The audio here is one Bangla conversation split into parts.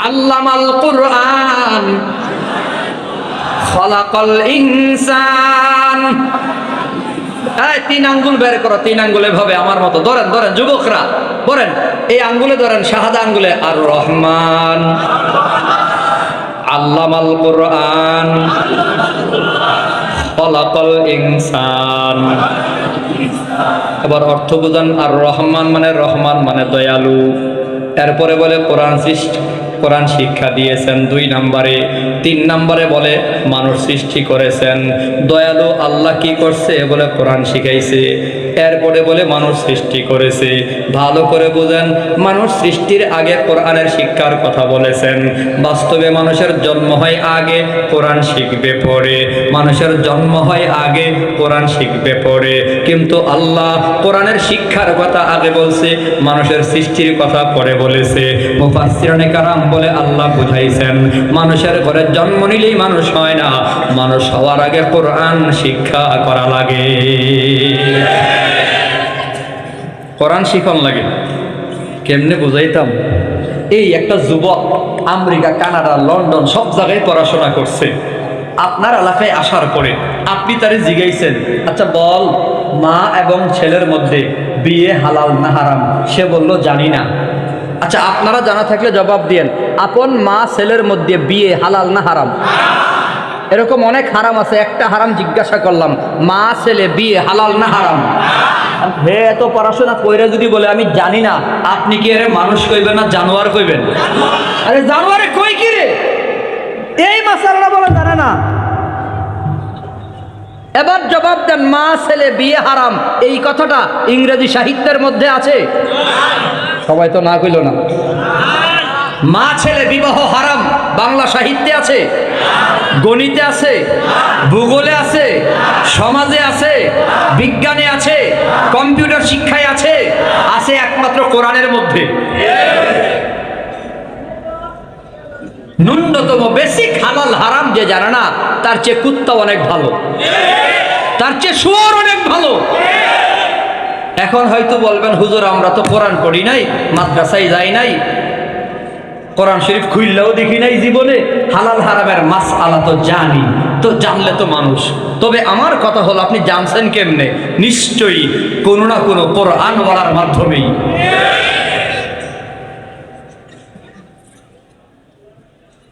আল্লামাল কুরআন খলাকাল ইনসান। এই তিন আঙ্গুল বের করো, তিন আঙ্গুলে ভাবে আমার মতো ধরেন ধরেন, যুবকরা বলেন, এই আঙ্গুলে ধরেন, শাহাদা আঙ্গুলে আর রহমান। আল্লামাল কুরআন খলাকাল ইনসান। এবার অর্থ বুঝান। আর রহমান মানে দয়ালু। এরপরে বলে কোরআন শিক্ষা দিয়েছেন 2 নম্বরে। 3 নম্বরে বলে মানুষ সৃষ্টি করেছেন। দয়ালু আল্লাহ কি করছে বলে কোরআন শিখাইছে। এরপরে বলে মানুষ সৃষ্টি করেছে। ভালো করে বুঝেন, মানুষ সৃষ্টির আগে কোরআনের শিক্ষার কথা বলেছেন। বাস্তবে মানুষের জন্ম হয় আগে, কোরআন শিখবে পরে। মানুষের জন্ম হয় আগে, কোরআন শিখবে পরে। কিন্তু আল্লাহ কোরআনের শিক্ষার কথা আগে বলছে, মানুষের সৃষ্টির কথা পরে বলেছে। মুফাসসিরিনে কারাম বলে আল্লাহ বুঝাইছেন, মানুষের ঘরে জন্ম নিলেই মানুষ হয় না, মানুষ হওয়ার আগে কোরআন শিক্ষা করা লাগে। কোরআন শিখন লাগে। কেমনে বুঝাইতাম? এই একটা যুবক আমেরিকা, কানাডা, লন্ডন সব জায়গায় পড়াশোনা করছে। আপনার এলাকায় আসার পরে আপনি তারে জিজ্ঞাইছেন, আচ্ছা বল, মা এবং ছেলের মধ্যে বিয়ে হালাল না হারাম? সে বলল জানি না। আচ্ছা, আপনারা জানা থাকলে জবাব দিয়েন, আপন মা ছেলের মধ্যে বিয়ে হালাল না হারাম? এরকম অনেক হারাম আছে, একটা হারাম জিজ্ঞাসা করলাম, মা ছেলে বিয়ে হালাল না হারাম? হে, এত পড়াশোনা কইরা যদি বলে আমি জানি না, আপনি কি আরে মানুষ কইবেন না জানোয়ার কইবেন? আরে জানোয়ারে কই কি রে? এই মাসালা বলে জানে না। এবার জবাব দেন, মা ছেলে বিয়ে হারাম এই কথাটা ইংরেজি সাহিত্যের মধ্যে আছে? সবাই তো না কইল না। মা ছেলে বিবাহ হারাম বাংলা সাহিত্যে আছে, গণিতে আছে, ভূগোলে আছে, সমাজে আছে, বিজ্ঞানে আছে, কম্পিউটার শিক্ষায় আছে, আছে একমাত্র কোরআনের মধ্যে। ন্যূনতম বেসিক হালাল হারাম যে জানে না, তার চেয়ে কুত্তা অনেক ভালো, তার চেয়ে শুয়োর অনেক ভালো। এখন হয়তো বলবেন, হুজুর আমরা তো কোরআন পড়ি নাই, মাদ্রাসায় যাই নাই, কোরআন শরীফ খুললেও দেখি নাই জীবনে, হালাল হারামের মাসআলা তো জানি, তো জানলে তো মানুষ। তবে আমার কথা হলো, আপনি জানছেন কেমনে? নিশ্চয়ই কোনো না কোনো কোরআন বলার মাধ্যমেই।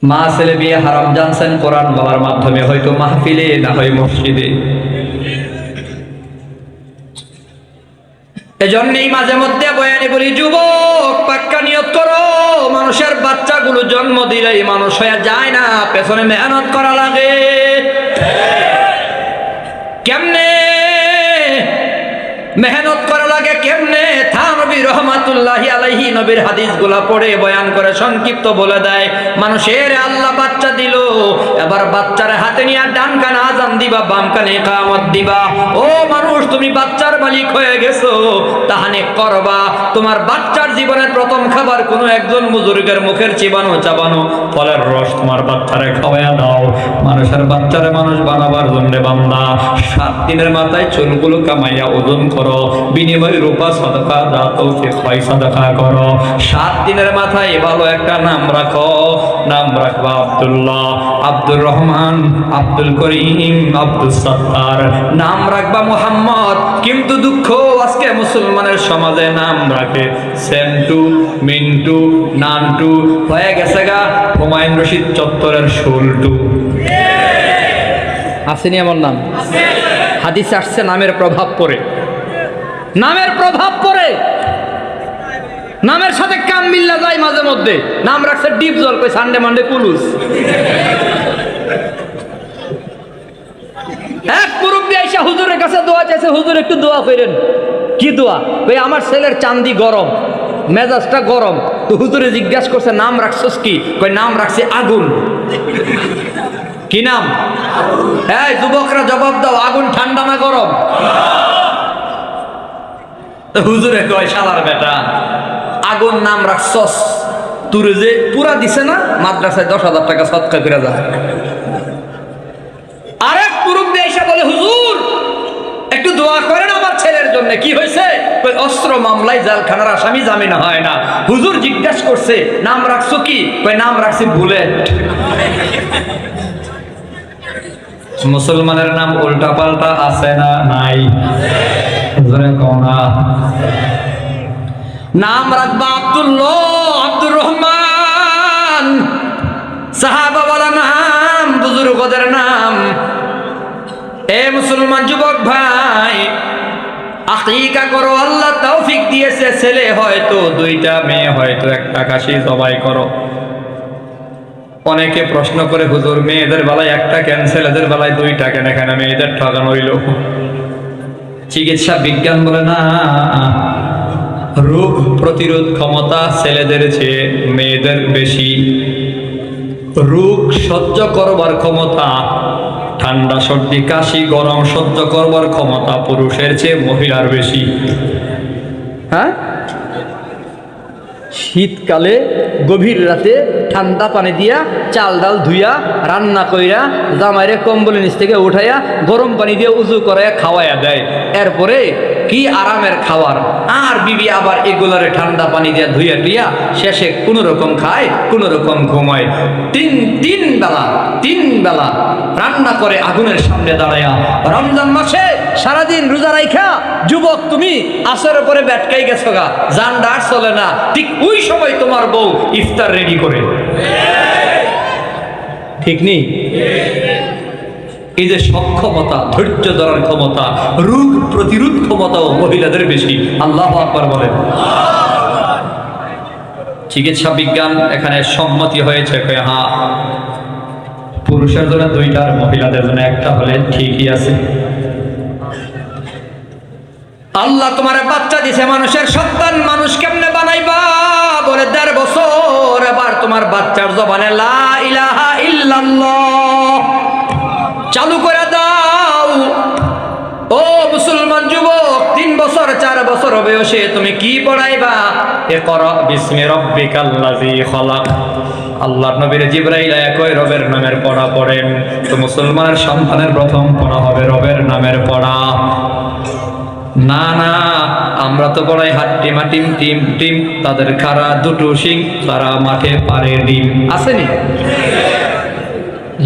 মা ছেলে বিয়ে হারাম জানছেন কোরআন বলার মাধ্যমে, হয়তো মাহফিলে না হয় মসজিদে। এজন্যই মাঝে মধ্যে বয়ানে বলি, যুবক পাক্কা নিয়ত করো, মানুষের বাচ্চাগুলো জন্ম দিলেই মানুষ হয়ে যায় না, পেছনে মেহনত করা লাগে। কেমনে মেহনত করা লাগে, কেমনে? থানবী রহমাতুল্লাহি আলাইহি নবীর হাদিসগুলা পড়ে বয়ান করে সংক্ষিপ্ত বলে দেয়, মানুষের আল্লাহ বাচ্চা দিল, এবার বাচ্চার হাতে নিয়ে ডান কানে আযান দিবা, বাম কানে ইকামত দিবা। ও মানুষ, তুমি বাচ্চার মালিক হয়ে গেছো, তাহানে করবা। তোমার বাচ্চার জীবনের প্রথম খাবার কোনো একজন বুজুর্গের মুখের চাবানো ফলের রস তোমার বাচ্চারে খাওয়াইয়া দাও। মানুষের বাচ্চারে মানুষ বানাবার জন্য বান্দা 7 দিনের মাথায় চুলগুলো কামাইয়া ওজন করো, বিনিময় রূপা সাদাকা দাও, তৌফিক হয় সাদাকা করো। 7 দিনের মাথায় ভালো একটা নাম রাখো, নাম রাখবা আব্দুল্লাহ, আব্দুর রহমান, আব্দুল করিম, আব্দুল সত্তার, নাম রাখবা মুহাম্মদ। কিন্তু দুঃখ, আজকে মুসলমানের সমাজে নাম রাখে সেন্টু, মিন্টু, নান্টু, হয়ে গেছে গা হুমায়ুন রশিদ চত্বরের শুল্টু। আসেনি এমন নাম? হাদিসে আসছে নামের প্রভাব পড়ে, নামের প্রভাব পড়ে, নামের সাথে কাম মিল্লা যায় মাঝে মধ্যে। নাম রাখছে ডিপ জল, কই সানডে মানডে পুলুস। এক মুরব্বী আইসা হুজুরের কাছে দোয়া চাইছে, হুজুর একটু দোয়া করেন। কি দোয়া? কই আমার ছেলের চান্দি গরম, মেজাজটা গরম। তো হুজুরে জিজ্ঞাসা করছে, নাম রাখছস কি? কই নাম রাখছে আগুন। কি নাম? এই যুবকরা জবাব দাও, আগুন ঠান্ডা না গরম? হুজুরে কয়, শালার বেটা, আগুন নাম রাখছস, তুরে যে পুরা দিছে না, মাদ্রাসায় 10,000 টাকা সদকা করে যা। আরেক মুরব্বী এসে বলে, হুজুর একটু দোয়া করেন আমার ছেলের জন্য। কি হয়েছে? অস্ত্র মামলায় জেলখানার আসামি জামিন হয় না, হুজুর জিজ্ঞাসা করছে নাম রাখছো কি? কই নাম রাখছি বুলেট। মুসলমানের নাম উল্টা পাল্টা আছে না নাই? নাম রাখবা আব্দুল্লাহ, আব্দুর রহমান, সাহাবা বলা নাম, বুজুর্গদের নাম। এ মুসলমান যুবক ভাই, আকিকা করো, আল্লাহ তৌফিক দিয়েছে, ছেলে হয়তো দুইটা, মেয়ে হয়তো একটা, খাসি জবাই করো। অনেকে প্রশ্ন করে হুজুর মেয়েদের বেলায় একটা কেন, ছেলেদের বেলায় দুইটা কেন? এখানে মেয়েদের ঠকানো হইল। চিকিৎসা বিজ্ঞান বলে না, রোগ প্রতিরোধ ক্ষমতা ছেলেদের চেয়ে মেয়েদের বেশি। রোগ সহ্য করবার ক্ষমতা, ঠান্ডা সর্দি কাশি গরম সহ্য করবার ক্ষমতা পুরুষের চেয়ে মহিলার বেশি। হ্যাঁ, শীতকালে গভীর রাতে ঠান্ডা পানি দিয়া চাল ডাল ধুইয়া রান্না কইরা জামাইরে কম্বলের নিচ থেকে উঠাইয়া গরম পানি দিয়ে উজু করাইয়া খাওয়াইয়া দেয়। এরপরে কি আরামের খাবার! আর বিবি আবার এগুলারে ঠান্ডা পানি দিয়া ধুইয়া টুইয়া শেষে কোন রকম খায়, কোন রকম ঘুমায়। তিন বেলা রান্না করে আগুনের সামনে দাঁড়াইয়া। রমজান মাসে সারাদিন রোজা রাইখা যুবক তুমি আসরের পরে ব্যাটকাই গেছো গা, জানডা আর চলে না, ঠিক ওই সময় তোমার বউ ইফতার রেডি করে। ঠিক নেই? এই যে সক্ষমতা, ধৈর্য ধরার ক্ষমতা, রোগ প্রতিরোধ ক্ষমতাও মহিলাদের বেশি। আল্লাহু আকবার বলেন। চিকিৎসা বিজ্ঞান এখানে সম্মতি হয়েছে, হ্যাঁ পুরুষের জন্য দুইটা আর মহিলাদের জন্য একটা হলে ঠিকই আছে। আল্লাহ তোমার বাচ্চা দিছে, মানুষের সন্তান মানুষ কেমনে বানাইবা বলে 1.5 বছর। এবার তোমার বাচ্চার জবানে লা ইলাহা ইল্লাল্লাহ চালু করে দাও। ও মুসলমান যুবক, 3 বছর 4 বছর বয়সে তুমি কি পড়াইবা? ইকরা বিসমি রাব্বিকাল্লাযী খালাক। আল্লাহর নবীর জিবরাইল কয় রবের নামের পড়া পড়েন। তো মুসলমানের সন্তানের প্রথম পড়া হবে রবের নামের পড়া। না না, আমরা তো পড়াই হাট্টি মাটিম টিম টিম, তাদের খাড়া দুটো শিং, তারা মাঠে পারে ডিম। আসেনি?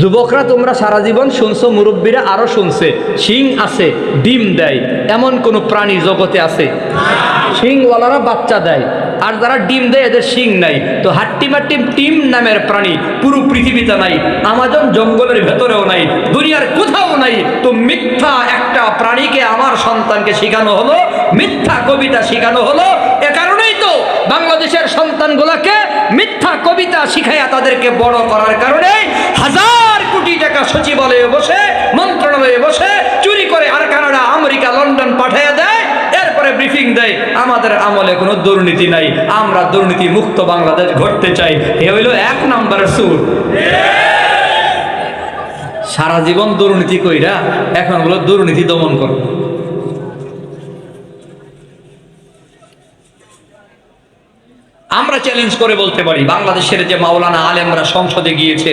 যুবকরা তোমরা সারা জীবন শুনছো, মুরব্বীরা আরো শুনছে, শিং আছে, ডিম দেয়, এমন কোন প্রাণী জগতে আছে? শিংওয়ালারা বাচ্চা দেয়, আর যারা ডিম দেয় এদের শিং নাই। তো হাট্টি মাট্টি টিম নামের প্রাণী পুরো পৃথিবীতে নাই, আমাজন জঙ্গলের ভেতরেও নাই, দুনিয়ার কোথাও নাই। তো মিথ্যা একটা প্রাণীকে আমার সন্তানকে শেখানো হলো, মিথ্যা কবিতা শেখানো হলো। এ কারণেই তো বাংলাদেশের সন্তানগুলোকে মিথ্যা কবিতা শিখাইয়া তাদেরকে বড় করার কারণে 1000 কোটি টাকা সচিবালয়ে বসে, মন্ত্রণালয়ে বসে চুরি করে আর কানাডা, আমেরিকা, লন্ডন পাঠিয়ে দেয়। এরপরে ব্রিফিং দেয় আমাদের আমলে কোনো দুর্নীতি নাই, আমরা দুর্নীতি মুক্ত বাংলাদেশ গড়তে চাই। এ হইল 1 নম্বরের সুর। সারা জীবন দুর্নীতি কইরা এখন হলো দুর্নীতি দমন করো। আমরা চ্যালেঞ্জ করে বলতে পারি, বাংলাদেশের যে মাওলানা আলেমরা সংসদে গিয়েছে,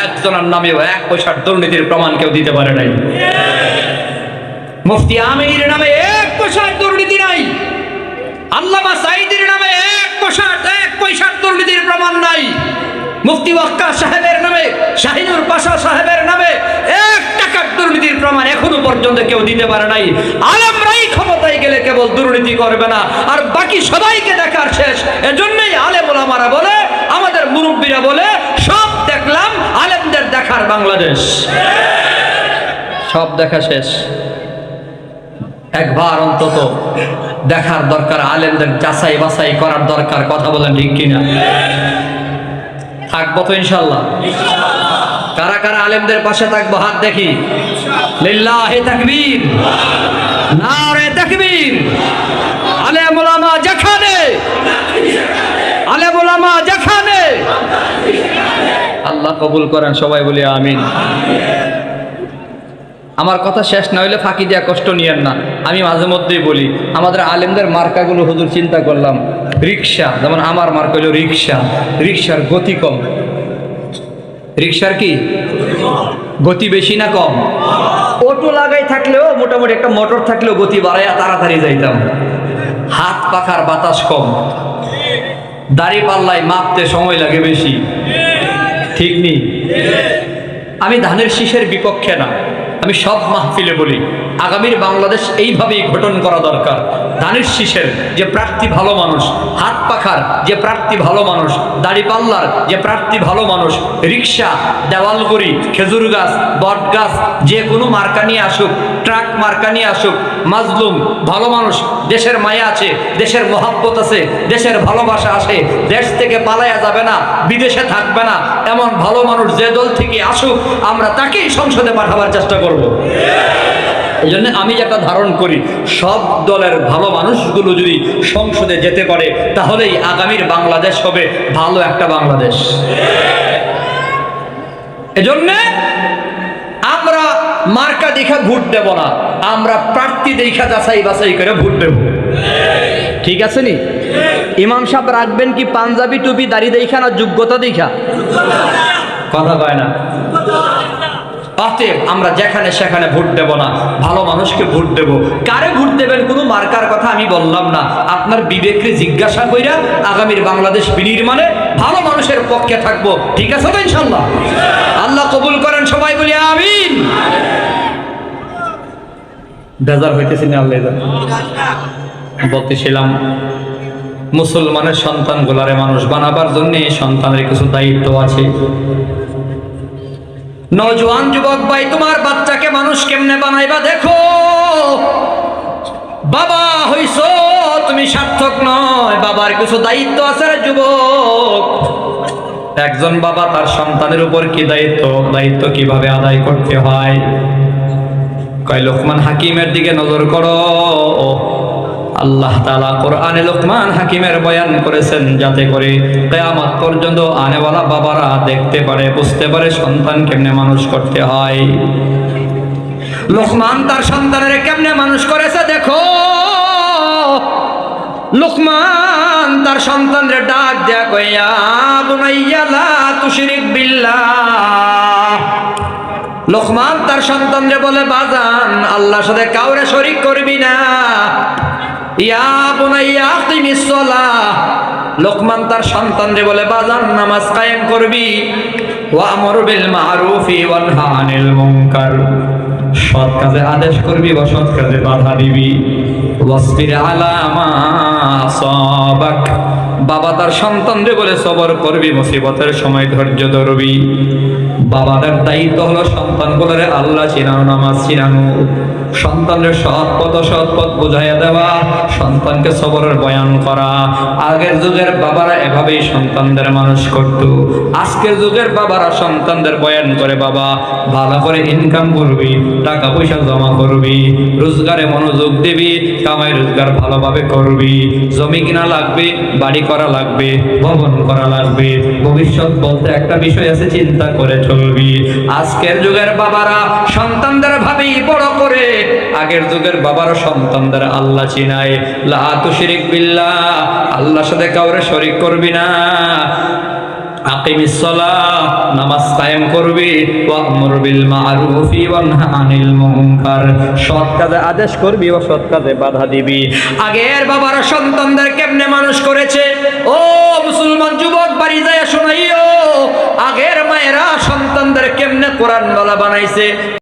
একজনের নামেও 1 পয়সার দুর্নীতির প্রমাণ কেউ দিতে পারে নাই। মুফতি আমির নামে 1 পয়সার দুর্নীতি নাই। আল্লামা সাঈদীর নামে 1 পয়সার দুর্নীতির প্রমাণ নাই। মুফতি ওয়াক্কাস সাহেবের নামে, শাহিনুর পাশা সাহেবের নামে 1 টাকার দুর্নীতির প্রমাণ এখনো পর্যন্ত কেউ দিতে পারে নাই। আলেমরাই ক্ষমতায় গেলে কেবল দুর্নীতি করবে না, আর বাকি সবাইকে দেখার শেষ। এজন্যই আলেম ওলামারা বলে, আমাদের মুরব্বীরা বলে, সব দেখলাম, আলেমদের দেখার বাংলাদেশ। সব দেখা শেষ, একবার অন্তত দেখার দরকার, আলেমদের যাচাই বাছাই করার দরকার। কথা বলেন ঠিক কিনা? থাকবো তো ইনশাল্লাহ। কারা কারা আলেমদের পাশে থাকবো হাত দেখি। লিল্লাহি তাকবীর, নারে তাকবীর। আলেম ওলামা যেখানে, আলেম ওলামা যেখানে। আল্লাহ কবুল করেন, সবাই বলি আমিন। আমার কথা শেষ না হইলে ফাঁকি দেওয়া কষ্ট নিয়েন না। আমি মাঝে মধ্যেই বলি, আমাদের আলেমদের মার্কাগুলো হুজুর চিন্তা করলাম, রিক্সা, যেমন আমার মার্কা হলো রিক্সা, রিক্সার গতি কম। রিক্সার কি গতি বেশি না কম? অটো লাগাই থাকলেও মোটামুটি একটা মোটর থাকলেও গতি বাড়াইয়া তাড়াতাড়ি যাইতাম। হাত পাখার বাতাস কম। দাড়ি পাল্লায় মাপতে সময় লাগে বেশি, ঠিক নেই? আমি ধানের শীষের বিপক্ষে না, আমি সব মাহফিলে বলি আগামীর বাংলাদেশ এইভাবেই গঠন করা দরকার। ধানের শীষের যে প্রার্থী ভালো মানুষ, হাত পাখার যে প্রার্থী ভালো মানুষ, দাড়িপাল্লার যে প্রার্থী ভালো মানুষ, রিক্সা, দেওয়ালগড়ি, খেজুর গাছ, বট গাছ, যে কোনো মার্কা নিয়ে আসুক, ট্রাক মার্কা নিয়ে আসুক, মাজলুম ভালো মানুষ, দেশের মায়া আছে, দেশের মহাব্বত আছে, দেশের ভালোবাসা আছে, দেশ থেকে পালায়া যাবে না, বিদেশে থাকবে না, এমন ভালো মানুষ যে দল থেকে আসুক আমরা তাকেই সংসদে পাঠাবার চেষ্টা করব। এই জন্য আমি যেটা ধারণ করি, সব দলের ভালো মানুষগুলো যদি সংসদে যেতে পারে তাহলেই আগামীর বাংলাদেশ হবে ভালো একটা বাংলাদেশ। এজন্য আমরা মার্কা দেখা ভোট দেব না, আমরা প্রার্থী দেখা যাচাই বাছাই করে ভোট দেব। ঠিক আছে নি? ইমাম সাহেব রাখবেন কি পাঞ্জাবি টুপি দাড়ি দেখা না যোগ্যতা দেখা? কথা কয় না। অতএব আমরা যেখানে সেখানে ভোট দেব না, ভালো মানুষকে ভোট দেব। কারে ভোট দেবেন কোনো মার্কার কথা আমি বললাম না, আপনার বিবেককে জিজ্ঞাসা কইরা আগামীর বাংলাদেশ বিনির্মাণে ভালো মানুষের পক্ষে থাকবো। ঠিক আছে তো ইনশাআল্লাহ? আল্লাহ কবুল করেন, সবাই বলি আমিন। বেজার হইতেছি না, আল্লাহ বলতেছিলাম মুসলমানের সন্তান গুলারে মানুষ বানাবার জন্য সন্তানের কিছু দায়িত্ব আছে। নওজোয়ান যুবক ভাই, তোমার বাচ্চাকে মানুষ কেমনে বানাইবা দেখো। বাবা হইছো তুমি সার্থক নয়, বাবার কিছু দায়িত্ব আছে রে যুবক। একজন বাবা তার সন্তানের উপর কি দায়িত্ব কিভাবে আদায় করতে হয়, কয় লোকমান হাকিমের দিকে নজর করো। আল্লাহ তাআলা কোরআনে লোকমান হাকিমের বয়ান করেছেন যাতে করে কিয়ামত পর্যন্ত আনেওয়ালা বাবারা দেখতে পারে, বুঝতে পারে সন্তান কেমনে মানুষ করতে হয়। লোকমান তার সন্তানের কেমনে মানুষ করেছে দেখো। লোকমান তার সন্তানের ডাক দেয়া কয়, ইয়া বুনাইয়া লা তুশরিক বিল্লাহ। লোকমান তার সন্তানরে বলে, বাজান আল্লাহর সাথে কাউরে শরীক করবি না। ইয়া বুনাইয়া আকিমিস সালাহ। লোকমান তার সন্তানরে বলে, বাজান নামাজ কায়েম করবি। ওয়া আমর বিল মারুফি ওয়া নহা আনিল মুনকার। সৎ কাজে আদেশ করবি, অসৎ কাজে বাধা দিবি। ওয়াসবির আলা মা আসাবাক। বাবা তার সন্তানরে বলে, সবর করবি, মুসিবতের সময় ধৈর্য ধরবি। বাবাদের দায়িত্ব হলো সন্তানগুলোরে আল্লাহ চিনানো, নামাজ চিনানো, সন্তানের সৎ পথ বুঝাইয়া দেওয়া, সন্তানকে সবরের বয়ান করা। আগের যুগের বাবারা এভাবেই সন্তানদের মানুষ করত। আজকের যুগের বাবারা সন্তানদের বয়ান করে, বাবা ভালো করে ইনকাম করবি, টাকা পয়সা জমা করবি, রোজগারে মনোযোগ দিবি, কামাই রোজগার ভালোভাবে করবি, জমি কিনা লাগবে, বাড়ি করা লাগবে, ভবন করা লাগবে, ভবিষ্যৎ বলতে একটা বিষয় আছে, চিন্তা করে চলবি। আজকের যুগের বাবারা সন্তানদের ভাবেই বড় করে, আগের যুগের বাবারা সন্তানদের আল্লাহ চিনায়। লা তুশরিক বিল্লাহ, আল্লাহর সাথে কাউরে শরীক করবি না। আকিমিস সালাহ, নামাজ কায়েম করবি। ওয়া'মুর বিল মা'রুফি ওয়া নহা আনিল মুনকার, সৎ কাজে আদেশ করবি, অসৎ কাজে বাধা দিবি। আগের বাবারা সন্তানদের কেমনে মানুষ করেছে, ও মুসলমান যুবক বাড়ি যায় শোনাইও। আগের মায়েরা সন্তানদের কেমনে কোরআন ওয়ালা বানাইছে।